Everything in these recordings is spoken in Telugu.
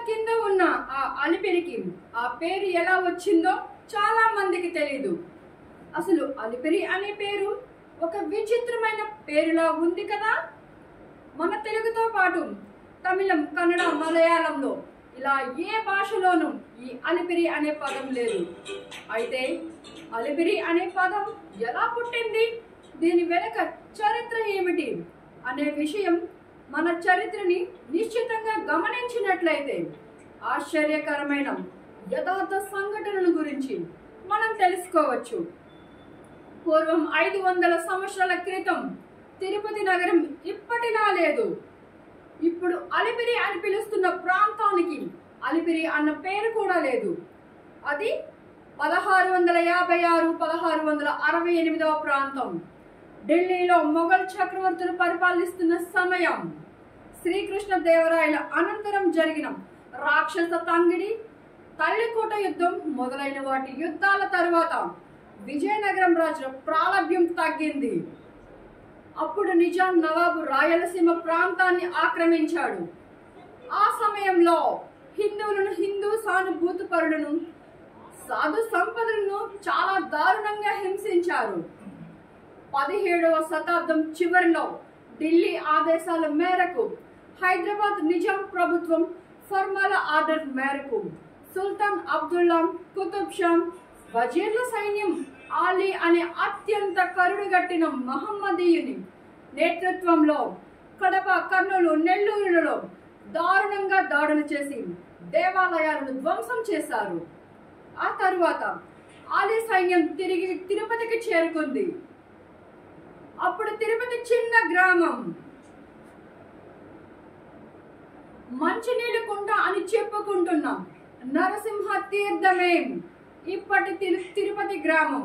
కింద ఉన్న ఆ అలిపిరికి ఆ పేరు ఎలా వచ్చిందో చాలా మందికి తెలియదు. అసలు అలిపిరి అనే పేరు ఒక విచిత్రమైన పేరులా ఉంది కదా. మన తెలుగుతో పాటు తమిళం, కన్నడ, మలయాళంలో ఇలా ఏ భాషలోనూ ఈ అలిపిరి అనే పదం లేదు. అయితే అలిపిరి అనే పదం ఎలా పుట్టింది, దీని వెనుక చరిత్ర ఏమిటి అనే విషయం మన చరిత్రని నిశ్చితంగా గమనించినట్లయితే ఆశ్చర్యకరమైన యథార్థ సంఘటనల గురించి మనం తెలుసుకోవచ్చు. పూర్వం 500 సంవత్సరాల క్రితం తిరుపతి నగరం ఇప్పటిలా లేదు. ఇప్పుడు అలిపిరి అని పిలుస్తున్న ప్రాంతానికి అలిపిరి అన్న పేరు కూడా లేదు. అది 1656-1668 ప్రాంతం. ఢిల్లీలో మొఘల్ చక్రవర్తులు పరిపాలిస్తున్న సమయం. శ్రీకృష్ణ దేవరాయల అనంతరం జరిగిన రాక్షస తంగిడి, తల్లికోట యుద్ధం మొదలైన వాటి యుద్ధాల తరువాత విజయనగరం రాజుల ప్రాబల్యం తగ్గింది. అప్పుడు నిజాం నవాబు రాయలసీమ ప్రాంతాన్ని ఆక్రమించాడు. ఆ సమయంలో హిందువులను, హిందూ సానుభూతి పరులను, సాధు సంపదలను చాలా దారుణంగా హింసించారు. 17వ శతాబ్దం చివరిలో ఢిల్లీ ఆదేశాల మేరకు హైదరాబాద్ నిజాం ప్రభుత్వం ఫర్మాల ఆర్డర్ మేరకు సుల్తాన్ అబ్దుల్లా, కుతుబ్ షా, వజీర్ల సైన్యం ఆలీ అనే అత్యంత కరుడుగట్టిన మహమ్మదీయుని నేతృత్వంలో కడప, కర్నూలు, నెల్లూరులలో దారుణంగా దాడులు చేసి దేవాలయాలను ధ్వంసం చేశారు. ఆ తరువాత ఆలీ సైన్యం తిరిగి తిరుపతికి చేరుకుంది. అప్పుడు తిరుపతి చిన్న గ్రామం. మంచినీళ్ళు కుంట అని చెప్పుకుంటున్నాం నరసింహ తీర్థమే ఇప్పటి తిరుపతి గ్రామం.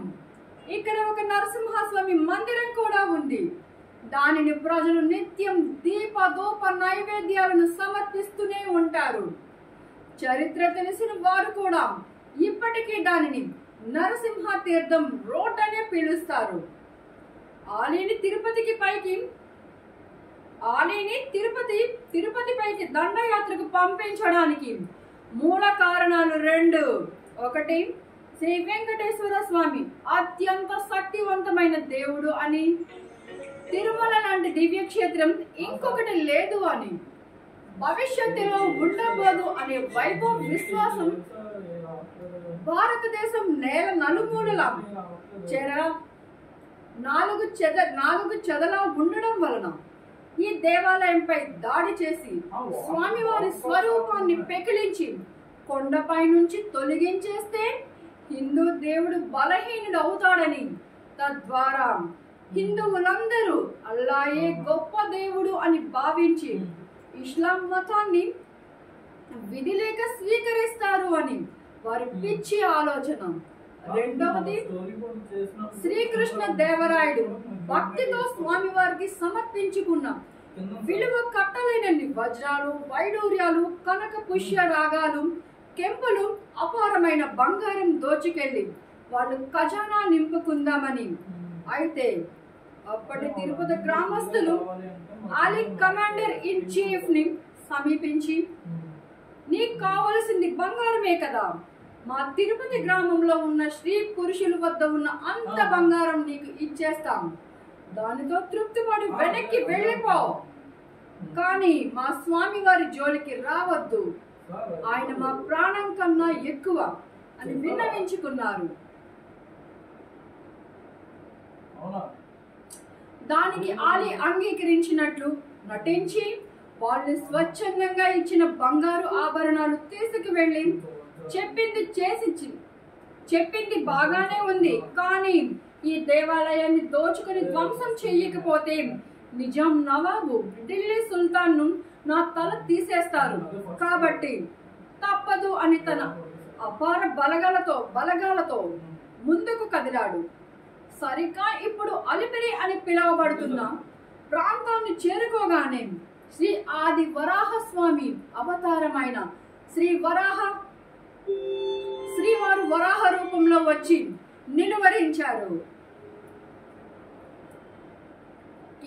ఇక్కడ ఒక నరసింహస్వామి మందిరం కూడా ఉంది. దానిని ప్రజలు నిత్యం దీప ధూప నైవేద్యాలను సమర్పిస్తూనే ఉంటారు. చరిత్ర తెలిసిన వారు కూడా ఇప్పటికీ దానిని నరసింహ తీర్థం రోడ్ అనే పిలుస్తారు. ఆలీని తిరుపతి పైకి దండయాత్రకు పంపించడానికి మూల కారణాలు 2. ఒకటి, శ్రీ వెంకటేశ్వర స్వామి అత్యంత శక్తివంతమైన దేవుడు అని, తిరుమల లాంటి దివ్యక్షేత్రం ఇంకొకటి లేదు అని, భవిష్యత్తులో ఉండబోదు అనే వైభవ విశ్వాసం భారతదేశం నేల నలుమూలల నాలుగు చెదలా ఉండడం వలన ఈ దేవాలయంపై దాడి చేసి స్వామివారి స్వరూపాన్ని పెకిలించి కొండపై నుంచి తొలగించేస్తే హిందూ దేవుడు బలహీనుడు అవుతాడని, తద్వారా హిందువులందరూ అల్లాయే గొప్ప దేవుడు అని భావించి ఇస్లాం మతాన్ని విధి లేక స్వీకరిస్తారు అని వారి పిచ్చి ఆలోచన. 2వది, శ్రీకృష్ణ దేవరాయుడు భక్తితో స్వామివారికి సమర్పించుకున్న విలువ కట్టలేనన్ని వజ్రాలు, వైడూర్యాలు, కనక పుష్య రాగాలు, కెంపులు, అపారమైన బంగారం దోచుకెళ్లి వాళ్ళు ఖజానా నింపుకుందామని. అయితే అప్పటి తిరుపతి గ్రామస్తులు ఆలీ కమాండర్ ఇన్ చీఫ్ ని సమీపించి, నీకు కావలసింది బంగారమే కదా, మా తిరుపతి గ్రామంలో ఉన్న శ్రీ పురుషుల వద్ద ఉన్న అంత బంగారం నీకు ఇచ్చేస్తాం, దానితో తృప్తిపడి వెనక్కి వెళ్ళిపో, కానీ మా స్వామి వారి జోలికి రావద్దు, ఆయన మా ప్రాణం కన్నా ఎక్కువ అని విన్నవించుకున్నారు. దానికి ఆలీ అంగీకరించినట్లు నటించి వాళ్ళు స్వచ్ఛందంగా ఇచ్చిన బంగారు ఆభరణాలు తీసుకువెళ్ళి చెప్పింది బాగానే ఉంది, కానీ ఈ దేవాలయాన్ని దోచుకుని ధ్వంసం చెయ్యకపోతే నిజాం నవాబు ఢిల్లీ సుల్తాన్ను నా తల తీసేస్తారు, కాబట్టి తప్పదు అని తన అపార బలగాలతో ముందుకు కదిలాడు. సరిగ్గా ఇప్పుడు అలిపిరి అని పిలువబడుతున్న ప్రాంతాన్ని చేరుకోగానే శ్రీ ఆది వరాహ స్వామి అవతారమైన శ్రీవారు వరాహ రూపంలో వచ్చి నిలువరించారు.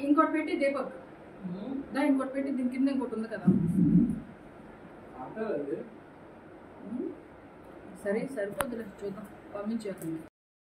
ఇంకోటి పెట్టి దీపక్ ఇంకోటి పెట్టి దీని కింద ఇంకోటి ఉంది కదా. సరే సరిపోదులే, చూద్దాం, పంపించేస్తుంది.